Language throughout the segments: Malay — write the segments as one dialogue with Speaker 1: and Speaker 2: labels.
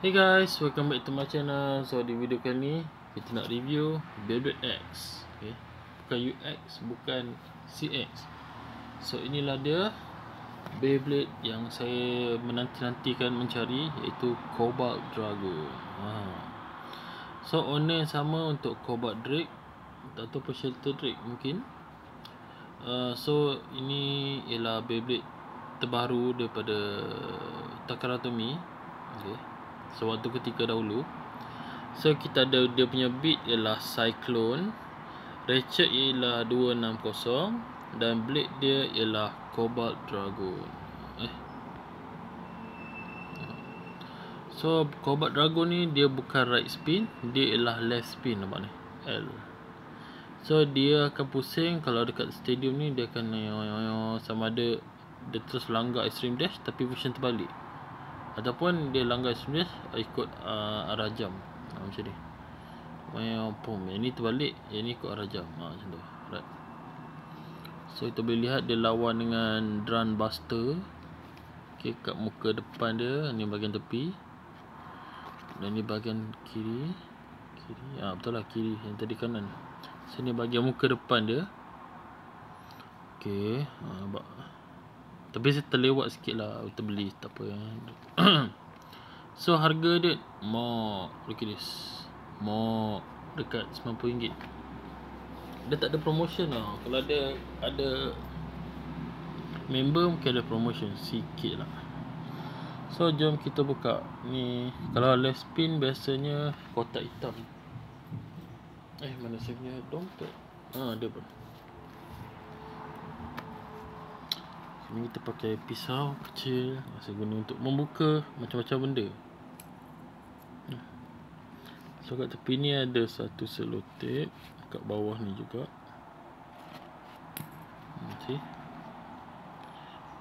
Speaker 1: Hey guys, welcome back to my channel. So di video kali ni kita nak review Beyblade X. Okay, bukan UX, bukan CX. So inilah dia Beyblade yang saya menanti-nantikan mencari, iaitu Cobalt Dragon. So owner yang sama untuk Cobalt Drake ataupun Shelter Drake mungkin. So ini ialah Beyblade terbaru daripada Takara Tomy. Okay, so waktu ketika dahulu. So kita ada dia punya beat ialah Cyclone, ratchet ialah 260 dan blade dia ialah Cobalt Dragon. So Cobalt Dragon ni dia bukan right spin, dia ialah left spin, nampak ni, L. So dia akan pusing kalau dekat stadium ni, dia akan sama ada dia terus langgar extreme dash tapi version terbalik, ataupun dia langgar extreme dash ikut arah jam, macam ni. Pom, yang ni terbalik, yang ni ikut arah jam, macam tu. Right. So kita boleh lihat dia lawan dengan Drun Buster. Okay, kat muka depan dia, ni bahagian tepi dan ni bahagian kiri. Betul lah, kiri, yang tadi kanan. So ni bahagian muka depan dia. Okay, nampak. Tapi saya terlewat sikit lah, kita beli, tak apa. So harga dia look at this, dekat RM90. Dia tak ada promotion lah. Kalau ada member mungkin ada promotion sikit lah. So jom kita buka. Ni kalau left spin biasanya kotak hitam. Mana saya punya dompet? Ada pun. Sini kita pakai pisau kecil, saya guna untuk membuka macam-macam benda. So kat tepi ni ada satu selotip, kat bawah ni juga. Okay,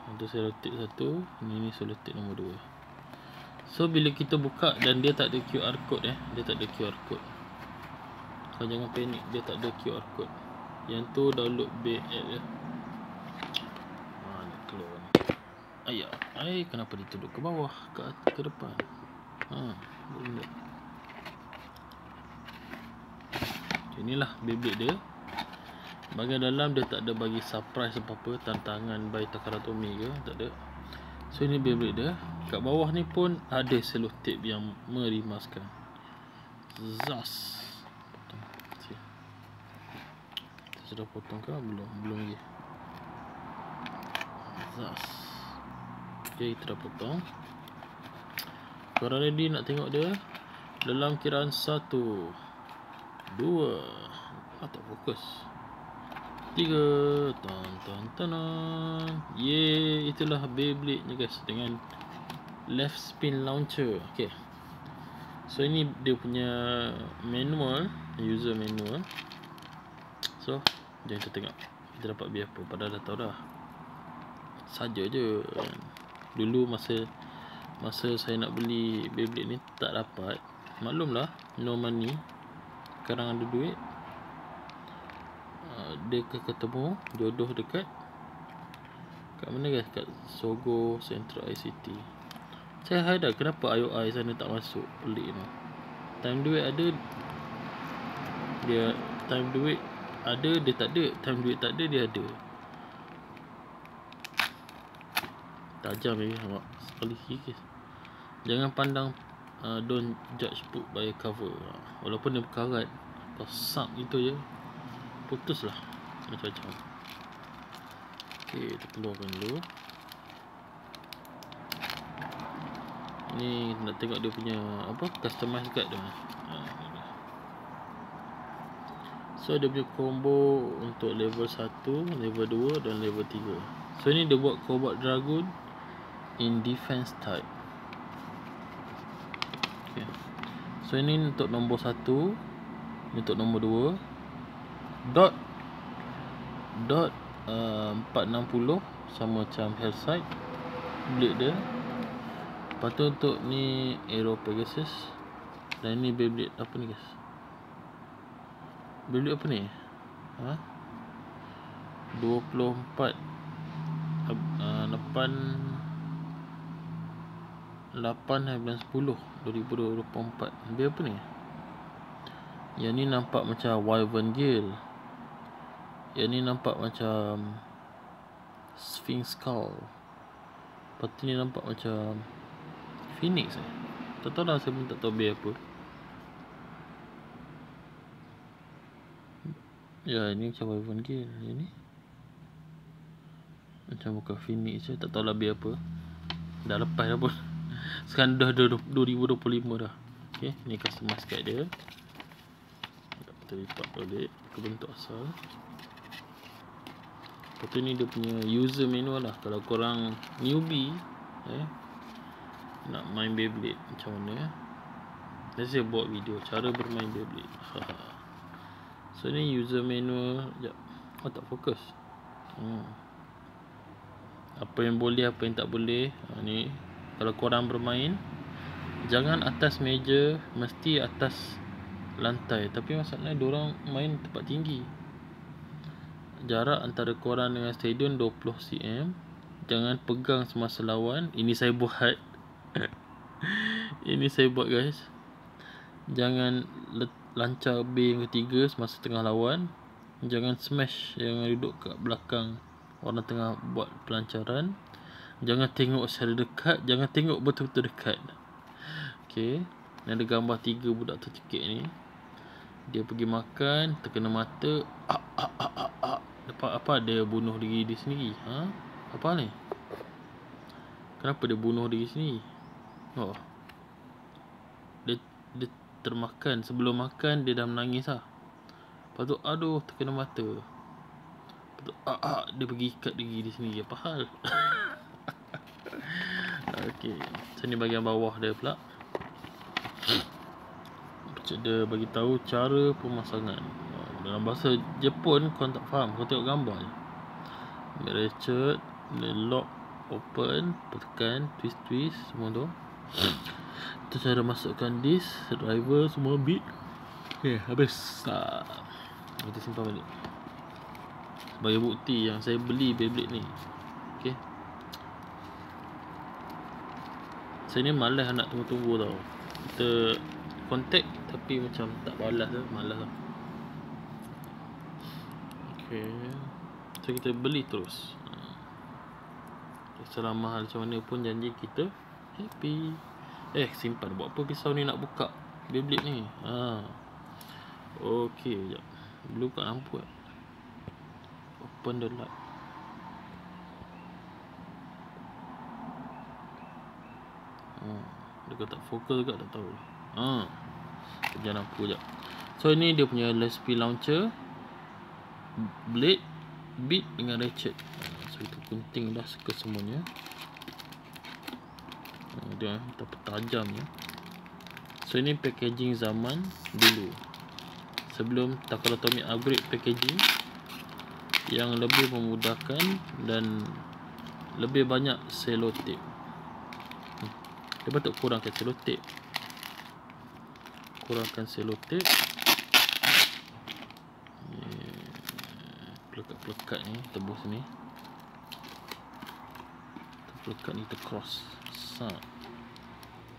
Speaker 1: ada selotip satu, ni selotip nombor 2. So bila kita buka dan dia tak ada QR code, dia tak ada QR code. Kau jangan panik, dia tak ada QR code. Yang tu download Bay app je. Nak keluar ni. Kenapa dia duduk ke bawah, ke depan? Benda. Inilah Beyblade dia. Bahagian dalam dia tak ada bagi surprise apa-apa, tantangan by Takara Tomy ke, tak ada. So ini Beyblade dia. Kat bawah ni pun ada selotip yang merimaskan. Zas. Potong. Kita sudah potong ke? Belum lagi. Zas. Okay, kita dah potong. Korang ready nak tengok dia? Dalam kiraan 1, 2, tak fokus, 3. Yeay, itulah Beyblade nya guys, dengan left spin launcher. Okay, so ini dia punya manual, user manual. So jom kita tengok kita dapat biar apa. Padahal dah tahu dah, saja je. Dulu masa saya nak beli Beyblade ni tak dapat, maklumlah, no money. Sekarang ada duit, dia ketemu jodoh dekat mana guys? Kat Sogo Central ICT. Saya hadap kenapa IOI sana tak masuk, pelik ni. Time duit ada, dia tak ada. Time duit tak ada, dia ada. Tajam ni, nampak sekali sikit. Jangan pandang, don't judge book by cover. Walaupun dia berkarat, atau sub gitu je, putus lah macam-macam. Okay, kita keluarkan dulu. Ni nak tengok dia punya customize guide dia. So dia punya combo untuk level 1, level 2 dan level 3. So ni dia buat Cobalt Dragon in defense type. Okay. So ini untuk nombor 1, ini untuk nombor 2. Dot 460 sama macam Hellside blade dia. Lepas tu untuk ni Aero Pegasus. Dan ni Beyblade apa ni guys? Beyblade apa ni? 24 8 8/10/2024. Lebih apa ni? Yang ni nampak macam Wyvern Gale. Yang ni nampak macam Sphinx Skull. Lepas tu ni nampak macam Phoenix Tak tahu lah, saya pun tak tahu biar apa. Ya, ini macam Wyvern Gale. Yang ni macam bukan Phoenix je. Tak tahu lah biar apa. Dah lepas dah pun. Sekarang dah 2025 dah. Okay, ni customize guide dia. Kita lipat balik ke bentuk asal. Lepas tu ni dia punya user manual lah. Kalau korang newbie nak main Beyblade macam mana. Saya buat video cara bermain Beyblade. So ni user manual. Sekejap, tak fokus. Apa yang boleh, apa yang tak boleh. Ni kalau korang bermain, jangan atas meja, mesti atas lantai. Tapi masalahnya diorang main tempat tinggi. Jarak antara korang dengan stadion 20 cm. Jangan pegang semasa lawan. Ini saya buat. Ini saya buat guys. Jangan lancar B yang ketiga semasa tengah lawan. Jangan smash yang duduk kat belakang orang tengah buat pelancaran. Jangan tengok secara dekat. Jangan tengok betul-betul dekat. Okay, ni ada gambar 3 budak tercekik ni. Dia pergi makan, terkena mata. Apa dia bunuh diri dia sendiri? Apa ni? Kenapa dia bunuh diri sendiri? Dia termakan. Sebelum makan dia dah menangis lah. Lepas tu aduh, terkena mata. Lepas tu dia pergi ikat diri dia sendiri. Apa hal? Okay, so ni bahagian bawah dia pula. Dia bagi tahu cara pemasangan. Dalam bahasa Jepun kau tak faham, kau tengok gambar je. Ambil ratchet, lock, open, tekan, twist semua tu. Itu cara masukkan disk, driver semua bit. Okay, habis. Kita simpan balik sebagai bukti yang saya beli Beyblade ni. Okay, saya ni malas nak tunggu-tunggu tau. Kita kontak tapi macam tak balas lah, malas lah. Okay, so kita beli terus. Selama mahal macam mana pun janji kita happy. Simpan. Buat apa pisau ni nak buka Beyblade ni? Okay, sekejap. Belum buka lampu kan? Open the light. Dia tak fokus juga, tak tahu. Kerja lampu sekejap. So ini dia punya Lespi launcher, blade, bit dengan ratchet. So itu gunting dah ke semuanya. Dia betapa tajamnya. So ini packaging zaman dulu. Sebelum Takara Tomy upgrade packaging yang lebih memudahkan dan lebih banyak selotip. Dia patut kurangkan selotip. Pelekat-pelekat ni tebus ni. Pelekat ni tercross.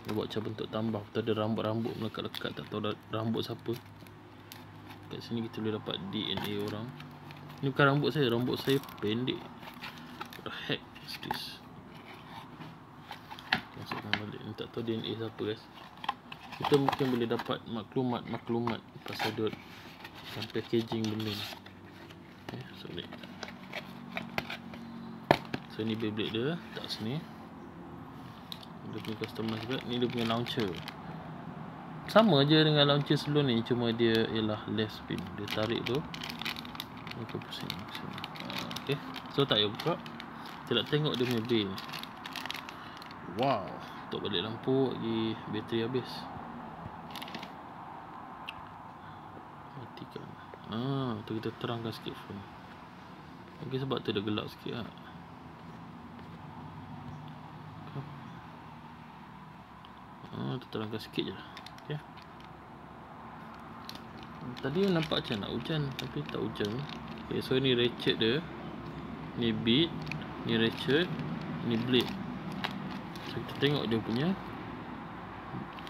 Speaker 1: Dia buat macam bentuk tambah. Betul ada rambut-rambut melekat-lekat. Tak tahu rambut siapa. Kat sini kita boleh dapat DNA orang. Ni bukan rambut saya pendek. What the heck is this? Masukkan balik. Ni tak tahu DNA siapa guys. Kita mungkin boleh dapat maklumat pasal dia dan packaging benda ni. Sorry. So ni Beyblade dia tak sini. Dia punya customize juga. Ni dia punya launcher. Sama je dengan launcher sebelum ni, cuma dia ialah less spin. Dia tarik tu, dia ke pusing. Okay, so tak payah buka. Kita nak tengok dia punya bay ni. Wow, tutup balik lampu lagi, bateri habis. Matikan. Tu kita terangkan sikit phone. Okay, sebab tu dia gelap sikit lah. Kita terangkan sikit je lah. Okay. Tadi nampak macam nak hujan, tapi tak hujan. Okay, so ni ratchet dia, ni bit, ni ratchet, ni blade. So kita tengok dia punya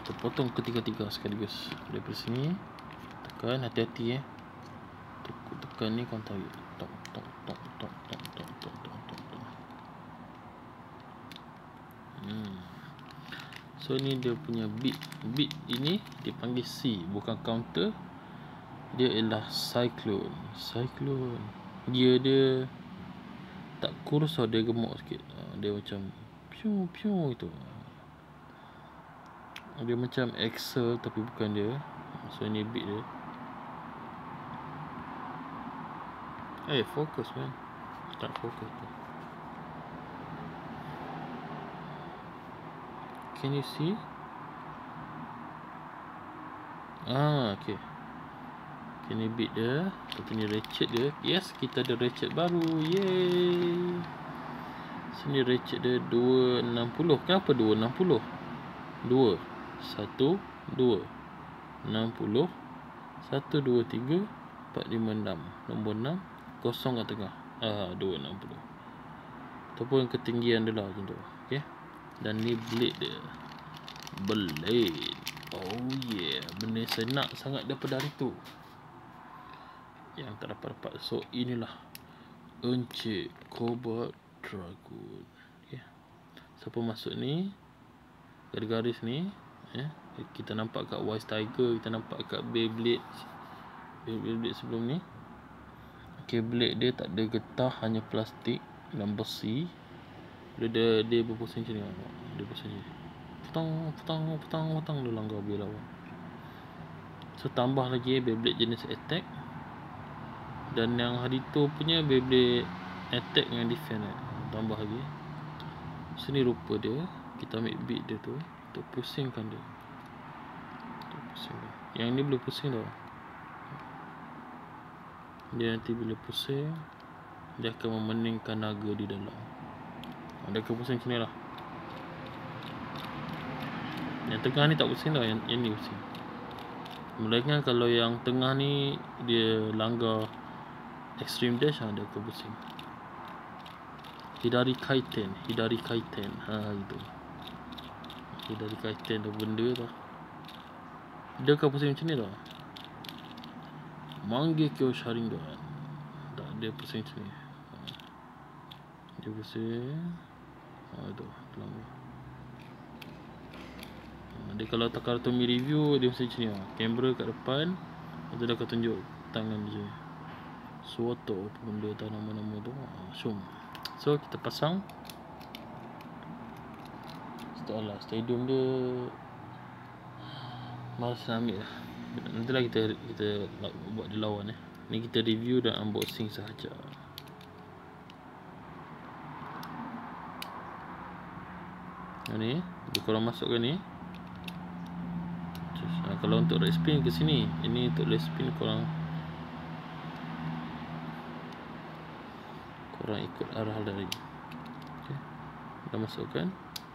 Speaker 1: Kita potong ketiga-tiga sekaligus. Daripada sini tekan, hati-hati tekan ni, kau tarik tok tok tok tok tok tok tok tok tok. So ni dia punya beat. Beat ini dipanggil C, bukan counter. Dia ialah cyclone. Dia tak kurus, dia gemuk sikit. Dia macam piu piu itu. Dia macam Excel tapi bukan dia. So ni beat dia. Fokus man. Tak fokus tu. Can you see? Okay. Ni beat dia. Lepas ni ratchet dia. Yes, kita ada ratchet baru. Yeay. Sini ratchet dia 260. Kenapa 260? 2 1 2 60 1 2 3 4 5 6. Nombor 6 kosong kat tengah. 260. Ataupun ketinggian dia lah macam tu. Okay. Dan ni blade dia. Blade. Oh yeah. Benda saya nak sangat daripada hari tu, yang tak dapat. So inilah Encik Cobalt Dragon. Okay. Siapa masuk ni, garis-garis ni, kita nampak kat Wise Tiger, kita nampak kat Beyblade sebelum ni. Okay, blade dia tak ada getah, hanya plastik dan besi. Dia berpusing macam ni. Dia pusing ni. Petang dia langgar bila lawan. So tambah lagi Beyblade jenis attack. Dan yang hari tu punya Beyblade attack dengan defense tambah lagi. Sini rupa dia. Kita ambil beat dia tu untuk pusingkan dia. Yang ni boleh pusing tau. Dia nanti bila pusing, dia akan memeningkan naga di dalam. Dia akan pusing macam ni lah. Yang tengah ni tak pusing tau. Yang ni pusing. Melainkan kalau yang tengah ni dia langgar extreme dash, dia akan pusing. Hidari Kaiten. Itu Hidari Kaiten tu benda tu. Dia akan pusing macam ni tau. Mangekyo Sharingan. Tak, dia pusing macam ni. Dia pusing. Itu langgar. Dia kalau Takara-Tomy review, dia mesti macam ni. Kamera kat depan, lepas dia akan tunjuk tangan dia. Suoto apa benda tak nama-nama tu. So kita pasang. Setelah stadium dia malas nak ambil lah. Nantilah kita buat dia lawan. Ni kita review dan unboxing sahaja. Ni dia korang masukkan ni. Kalau untuk red spin ke sini. Ini untuk red spin korang ikut arah dari. Okay. Kita masukkan,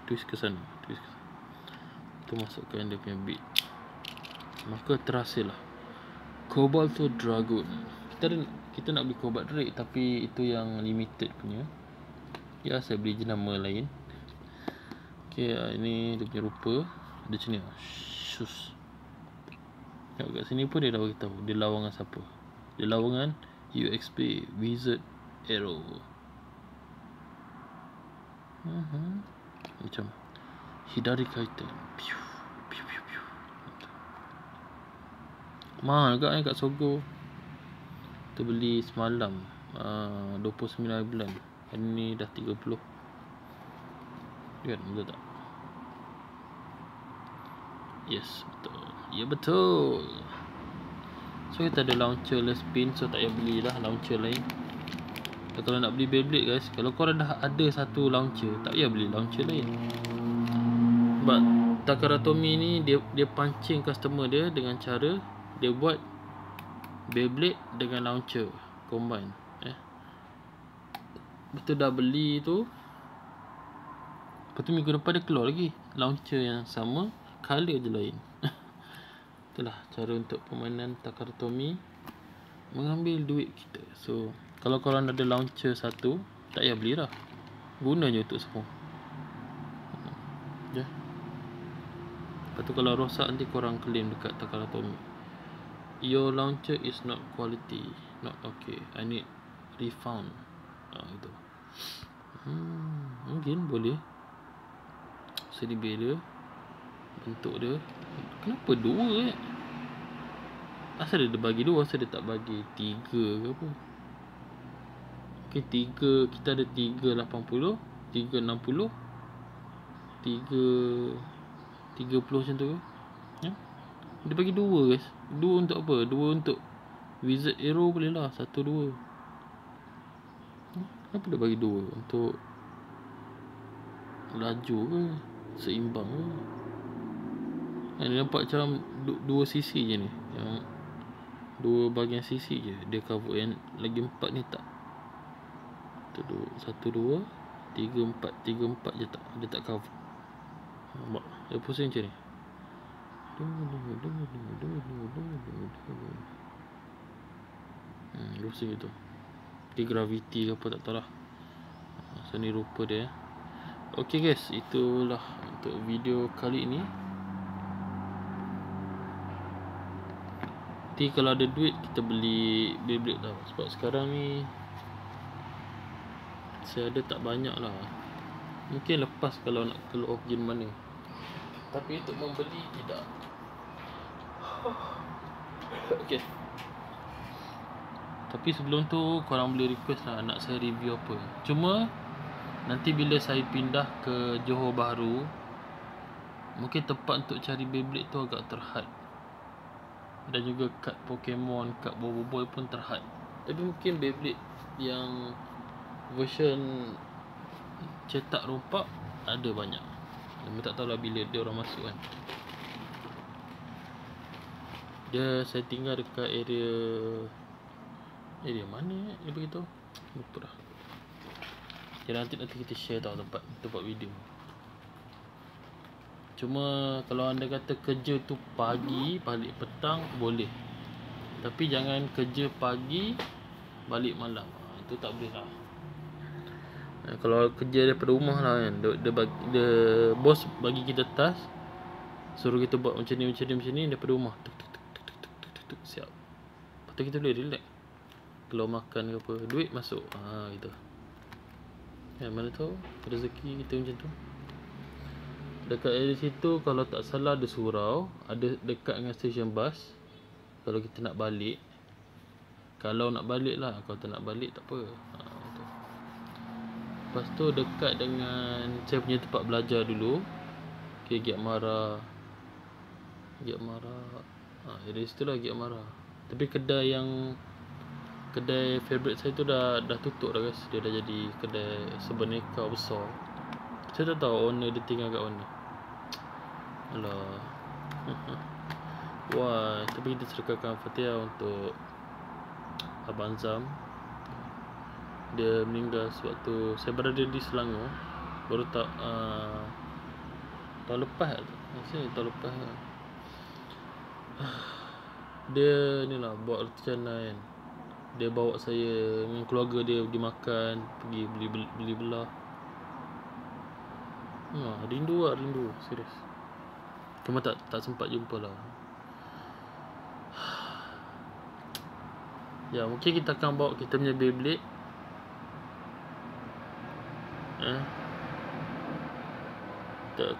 Speaker 1: twist ke sana. Kita masukkan dia punya beat. Maka terhasil lah Cobalt Dragon. Kita nak beli Cobalt Red, tapi itu yang limited punya. Ya, saya beli jenama lain. Okay, ini dia punya rupa. Dia macam ni lah. Shus. Tengok kat sini pun dia dah beritahu dia lawan dengan siapa. Dia lawan dengan UXP Wizard Arrow. Macam Hidari Kaiten. Mahal juga kat Sogo. Kita beli semalam 29 bulan. Hari ni dah 30. Kan, betul tak? Yes, betul. Ya, betul. So kita ada launcher less spin. So tak payah belilah launcher lain. Dan kalau nak beli Beyblade guys, kalau korang dah ada satu launcher, tak payah beli launcher lain. But Takara-Tomy ni dia pancing customer dia dengan cara dia buat Beyblade dengan launcher combine. Betul dah beli tu. Lepas tu minggu depan dia keluar lagi launcher yang sama, color je lain. Itulah cara untuk permainan Takara-Tomy mengambil duit kita. So kalau korang ada launcher satu, tak payah beli lah. Guna je untuk semua. Lepas tu kalau rosak nanti korang claim dekat Takara Atomic. Your launcher is not quality, not okay, I need refund. Itu. Mungkin boleh. Sedibir dia, bentuk dia. Kenapa 2 Asal dia bagi 2, asal dia tak bagi 3 ke apa? Okay, 3, kita ada 380, 360, 330 macam tu ke? Ya? Dia bagi 2 guys. 2 untuk apa? 2 untuk wizard arrow boleh lah. 1, 2. Kenapa dia bagi 2? Untuk laju ke? Seimbang ke? Dia nampak macam 2 sisi je ni. Yang 2 bahagian sisi je dia cover. Yang lagi 4 ni tak. 1, 2, 3, 4. 3, 4 je tak. Dia tak cover. Nampak? Dia pusing macam ni. Pusing gitu. Dia gravity ke apa tak tahu lah. Seni rupa dia. Okay guys, itulah untuk video kali ini. Nanti kalau ada duit kita beli Beyblade lah. Sebab sekarang ni saya ada tak banyak lah. Mungkin lepas kalau nak keluar pergi mana. Tapi untuk membeli tidak. Okay. Tapi sebelum tu korang boleh request lah nak saya review apa. Cuma nanti bila saya pindah ke Johor Bahru, mungkin tempat untuk cari Beyblade tu agak terhad. Dan juga kad Pokemon, kad boboiboy pun terhad. Tapi mungkin Beyblade yang version cetak rompak ada banyak. Cuma tak tahulah bila dia orang masuk kan. Saya tinggal dekat area mana dia beritahu? Lupa dah. Nanti kita share tau tempat video. Cuma kalau anda kata kerja tu pagi balik petang boleh. Tapi jangan kerja pagi balik malam. Itu tak boleh lah. Kalau kerja daripada rumah lah kan, dia bos bagi kita task, suruh kita buat macam ni daripada rumah. Tuk, siap. Lepas tu kita boleh relax. Kalau makan ke apa, duit masuk. Gitu. Mana tahu rezeki kita macam tu. Dekat area situ kalau tak salah ada surau, ada dekat dengan stesen bas. Kalau kita nak balik, kalau nak balik lah, kalau tak nak balik tak apa. Lepas tu dekat dengan saya punya tempat belajar dulu, okay, Giat Mara. Area situ lah Giat Mara. Tapi kedai favourite saya tu dah tutup dah guys. Dia dah jadi kedai sebenarnya besar. Saya tak tahu owner dia tinggal kat mana. Alah. Wah, tapi kita sedekahkan Fatihah untuk Abang Zam. Dia meninggal sewaktu saya berada di Selangor. Baru tak tahun lepas. Tahun lepas. Dia ni lah buat roti canai kan. Dia bawa saya dengan keluarga dia pergi makan, pergi beli belah. Rindu serius. Cuma tak sempat jumpa lah. Ya, mungkin kita akan bawa kita punya Beyblade.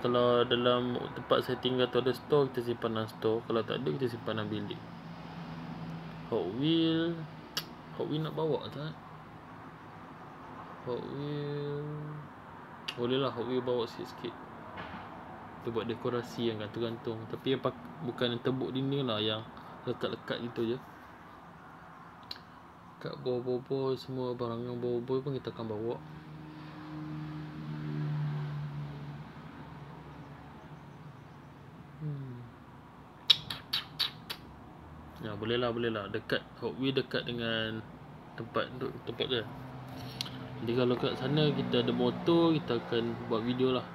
Speaker 1: Kalau dalam tempat saya tinggal tu ada store, kita simpan dalam store. Kalau tak ada, kita simpan dalam bilik. Hot Wheel nak bawa tak? Hot Wheel boleh lah, Hot Wheel bawa sikit-sikit. Kita buat dekorasi yang gantung-gantung. Tapi yang bukan yang tembok dinding lah, yang lekat-lekat gitu je. Kat boboiboy, semua barangan boboiboy pun kita akan bawa. Ya, boleh lah. Dekat Hot Wheel dekat dengan tempat dia. Jadi kalau kat sana kita ada motor, kita akan buat video lah.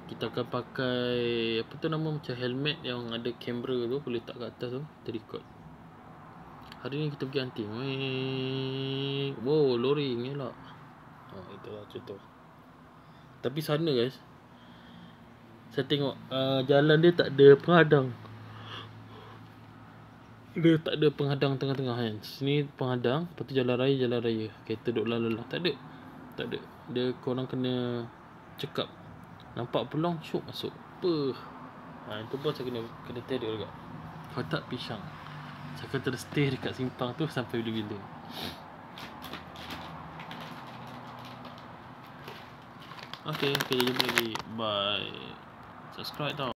Speaker 1: Kita akan pakai apa tu nama, macam helmet yang ada kamera tu, boleh letak kat atas tu, kita record. Hari ni kita pergi hunting. Wow, lori ngelak. Itulah contoh. Tapi sana guys, Saya tengok jalan dia tak ada penghadang. Dia tak ada penghadang tengah-tengah kan. Sini penghadang, lepas tu jalan raya. Kereta duk lalu. Tak ada. Dia korang kena cekap. Nampak peluang, syuk masuk. Apa? Itu pun saya kena teruk juga. Kotak pisang. Saya akan terus stay dekat simpang tu sampai bila-bila. Okay, jumpa lagi. Bye. Subscribe tau.